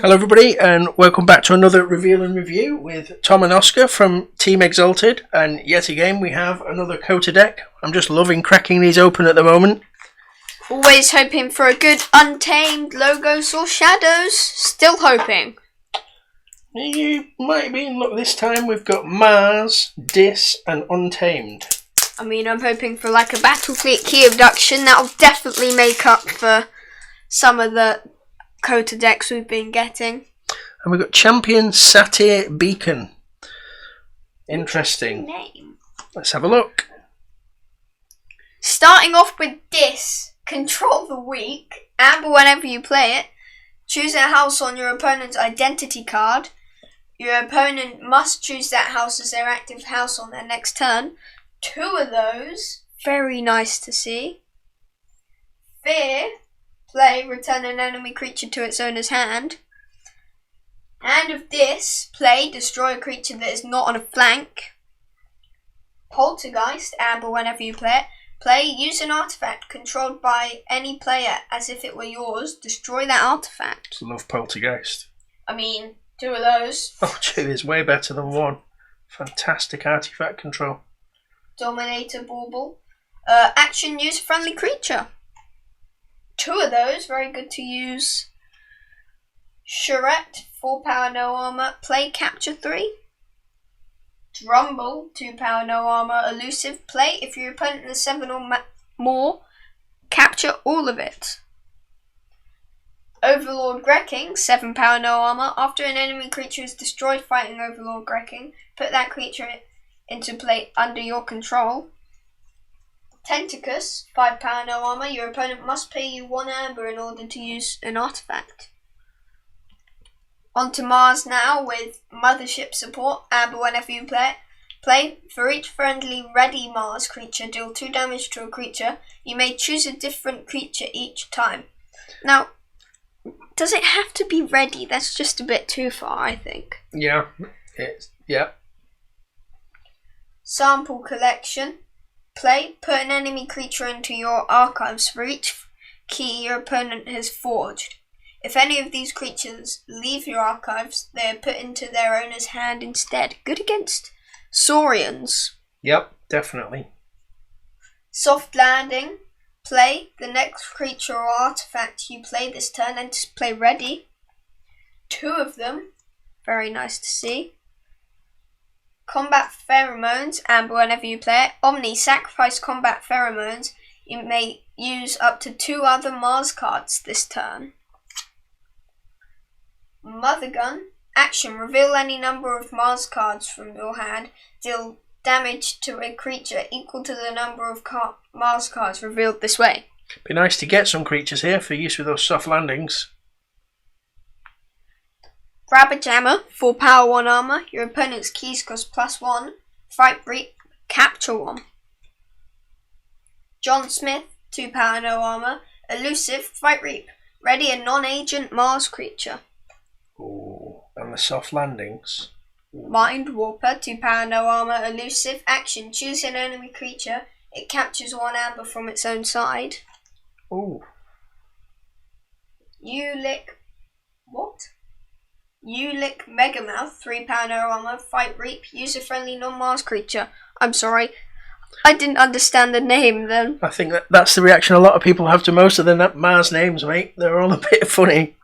Hello everybody and welcome back to another Reveal and Review with Tom and Oscar from Team Exalted, and yet again we have another CoTA deck. I'm just loving cracking these open at the moment. Always hoping for a good Untamed, Logos or Shadows. Still hoping. You might be in luck this time. We've got Mars, Dis and Untamed. I mean, I'm hoping for like a Battlefleet key abduction. That'll definitely make up for some of the CoTA decks we've been getting. And we've got Champion Satyr Beacon. Interesting name. Let's have a look. Starting off with Dis, control the weak. Amber whenever you play it. Choose a house on your opponent's identity card. Your opponent must choose that house as their active house on their next turn. 2 of those. Very nice to see. Fear. Play, return an enemy creature to its owner's hand. Hand of Dis, play, destroy a creature that is not on a flank. Poltergeist, Amber whenever you play it. Play, use an artifact controlled by any player as if it were yours. Destroy that artifact. Love Poltergeist. I mean, 2 of those. Oh gee, it's way better than 1. Fantastic artifact control. Dominator Bauble. Action, use a friendly creature. 2 of those, very good to use. Charette, 4 power, no armor. Play, capture 3. Drumble, 2 power, no armor. Elusive, play. If your opponent has 7 or more, capture all of it. Overlord Grekking, 7 power, no armor. After an enemy creature is destroyed fighting Overlord Grekking, put that creature into play under your control. Tentacus, 5 power, no armor. Your opponent must pay you 1 amber in order to use an artifact. On to Mars now with Mothership support. Amber whenever you play it. Play, for each friendly ready Mars creature, deal 2 damage to a creature. You may choose a different creature each time. Now, does it have to be ready? That's just a bit too far, I think. Yeah. Sample collection. Play, put an enemy creature into your archives for each key your opponent has forged. If any of these creatures leave your archives, they are put into their owner's hand instead. Good against Saurians. Yep, definitely. Soft landing. Play, the next creature or artifact you play this turn and play ready. 2 of them. Very nice to see. Combat Pheromones, Amber whenever you play it. Omni, sacrifice Combat Pheromones. You may use up to 2 other Mars cards this turn. Mother Gun, action, reveal any number of Mars cards from your hand. Deal damage to a creature equal to the number of Mars cards revealed this way. Be nice to get some creatures here for use with those soft landings. Grab a Jammer, 4 power, 1 armor. Your opponent's keys cost +1. Fight Reap, capture 1. John Smith, 2 power, no armor. Elusive, Fight Reap. Ready a non-agent Mars creature. Ooh, and the soft landings. Mind Warper, 2 power, no armor. Elusive, action, choose an enemy creature. It captures 1 amber from its own side. Ooh. Ulick Megamouth, 3 power, no armor. Fight Reap, use a friendly non-Mars creature. I'm sorry, I didn't understand the name then. I think that's the reaction a lot of people have to most of the Mars names, mate. They're all a bit funny.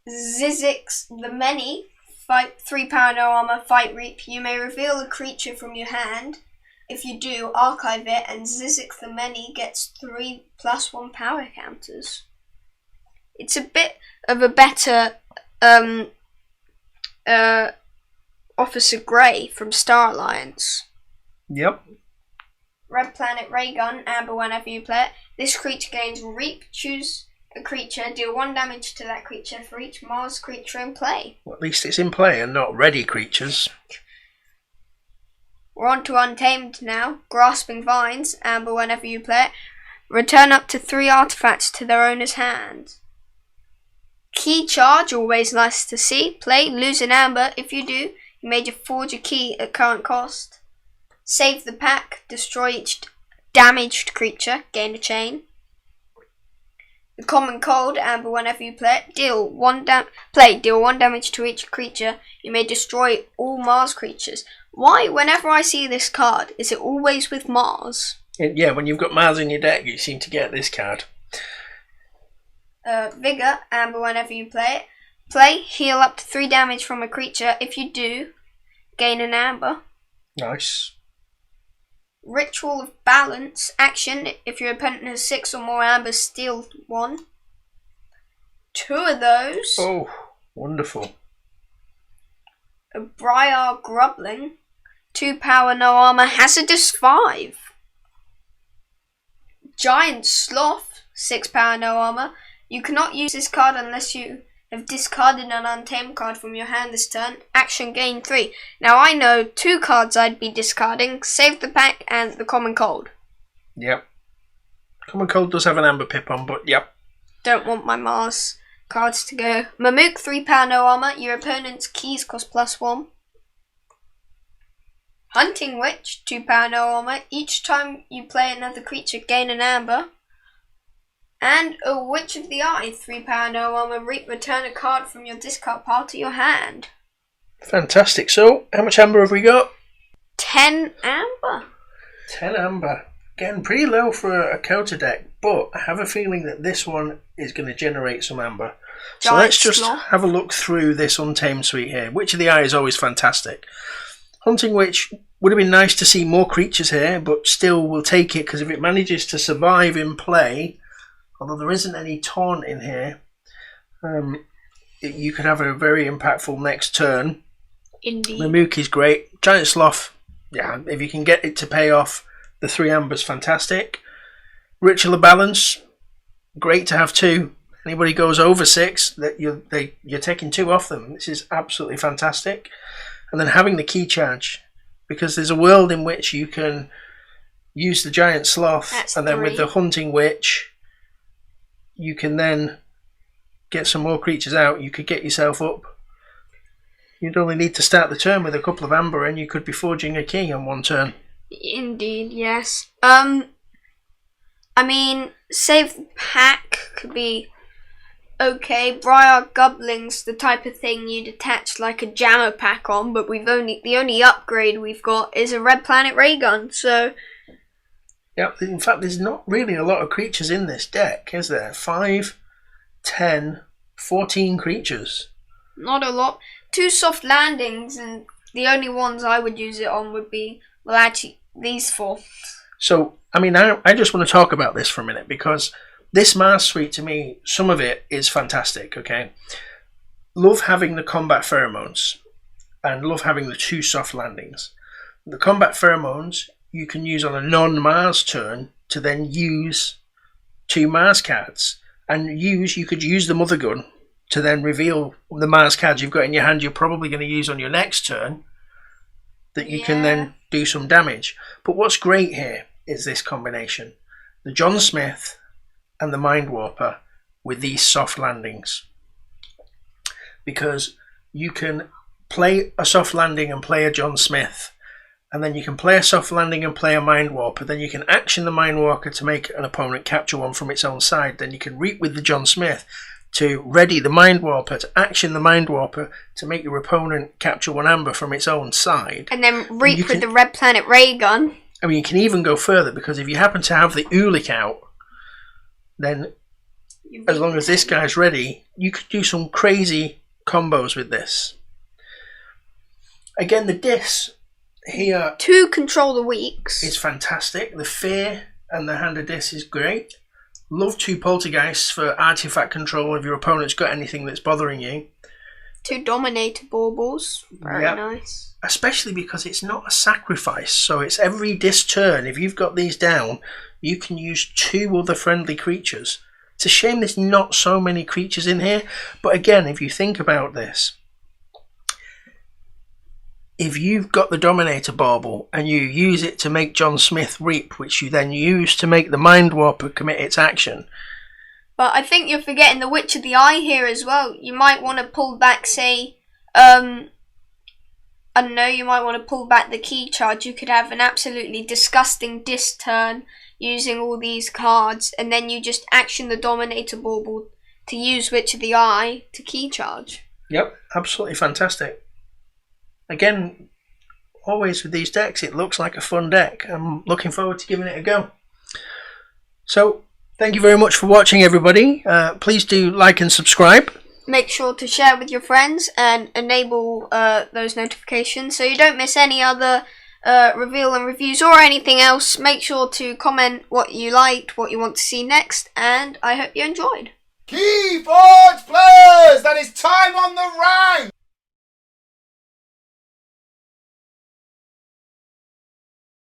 Zizix the Many, 3 power, no armor. Fight Reap, you may reveal a creature from your hand. If you do, archive it, and Zizix the Many gets 3 +1 power counters. It's a bit of a better Officer Grey from Star Alliance. Yep. Red Planet Ray Gun, Amber whenever you play it. This creature gains Reap. Choose a creature, deal 1 damage to that creature for each Mars creature in play. Well, at least it's in play and not ready creatures. We're on to Untamed now. Grasping Vines, Amber whenever you play it. Return up to 3 artifacts to their owner's hand. Key Charge, always nice to see. Play, lose an amber. If you do, you may forge a key at current cost. Save the pack, destroy each damaged creature, gain a chain. The common cold, Amber, whenever you play it, deal one damage to each creature. You may destroy all Mars creatures. Why, whenever I see this card, is it always with Mars? Yeah, when you've got Mars in your deck, you seem to get this card. Vigor, Amber, whenever you play it, heal up to 3 damage from a creature. If you do, gain an Amber. Nice. Ritual of Balance, action, if your opponent has 6 or more Ambers, steal 1. 2 of those. Oh, wonderful. A Briar Grubling, 2 power, no armor, hazardous 5. Giant Sloth, 6 power, no armor. You cannot use this card unless you have discarded an untamed card from your hand this turn. Action, gain 3. Now I know 2 cards I'd be discarding. Save the Pack and the Common Cold. Yep. Common Cold does have an Amber Pip on, but yep. Don't want my Mars cards to go. Mamook, 3 power, no armor. Your opponent's keys cost +1. Hunting Witch, 2 power, no armor. Each time you play another creature, gain an Amber. And a Witch of the Eye, 3 power, no armor. Return a card from your discard pile to your hand. Fantastic. So, how much Amber have we got? 10 Amber. 10 Amber. Again, pretty low for a CoTA deck, but I have a feeling that this one is going to generate some Amber. So let's just have a look through this Untamed suite here. Witch of the Eye is always fantastic. Hunting Witch would have been nice to see more creatures here, but still we'll take it, because if it manages to survive in play, although there isn't any taunt in here, you could have a very impactful next turn. Indeed. Mamook is great. Giant Sloth, yeah, if you can get it to pay off the 3 Ambers, fantastic. Ritual of Balance, great to have 2. Anybody goes over 6, that you're taking 2 off them. This is absolutely fantastic. And then having the Key Charge, because there's a world in which you can use the Giant Sloth, and then 3. with the Hunting Witch, you can then get some more creatures out. You could get yourself up. You'd only need to start the turn with a couple of Amber, and you could be forging a key on one turn. Indeed, yes. I mean, Save the Pack could be okay. Briar Goblin's the type of thing you'd attach like a Jammer Pack on, but the only upgrade we've got is a Red Planet Ray Gun, so... Yeah, in fact, there's not really a lot of creatures in this deck, is there? 5, 10, 14 creatures. Not a lot. 2 soft landings, and the only ones I would use it on would be, well, actually, these 4. So, I mean, I just want to talk about this for a minute, because this Mars suite, to me, some of it is fantastic, okay? Love having the combat pheromones, and love having the 2 soft landings. The combat pheromones you can use on a non-Mars turn to then use 2 Mars cards, and you could use the Mother Gun to then reveal the Mars cards you've got in your hand you're probably going to use on your next turn, that you can then do some damage. But what's great here is this combination. The John Smith and the Mind Warper with these soft landings. Because you can play a soft landing and play a John Smith, and then you can play a soft landing and play a Mind Warper. Then you can action the Mind Warper to make an opponent capture one from its own side. Then you can reap with the John Smith to ready the Mind Warper, to action the Mind Warper to make your opponent capture 1 Amber from its own side. And then reap with the Red Planet Ray Gun. I mean, you can even go further, because if you happen to have the Ulik out, then as long as this guy's ready, you could do some crazy combos with this. Again, the Dis here to control the weaks is fantastic. The Fear and the Hand of Dis is great. Love 2 Poltergeists for artifact control if your opponent's got anything that's bothering you. 2 Dominator Baubles, very nice. Especially because it's not a sacrifice, so it's every Dis turn. If you've got these down, you can use 2 other friendly creatures. It's a shame there's not so many creatures in here, but again, if you think about this, if you've got the Dominator Bauble and you use it to make John Smith reap, which you then use to make the Mind Warper commit its action. But I think you're forgetting the Witch of the Eye here as well. You might want to pull back, say, a I don't know, you might want to pull back the key charge. You could have an absolutely disgusting disc turn using all these cards, and then you just action the Dominator Bauble to use Witch of the Eye to key charge. Yep, absolutely fantastic. Again, always with these decks, it looks like a fun deck. I'm looking forward to giving it a go. So, thank you very much for watching, everybody. Please do like and subscribe. Make sure to share with your friends and enable those notifications so you don't miss any other reveal and reviews or anything else. Make sure to comment what you liked, what you want to see next, and I hope you enjoyed. Keyboard players, that is time on the rank!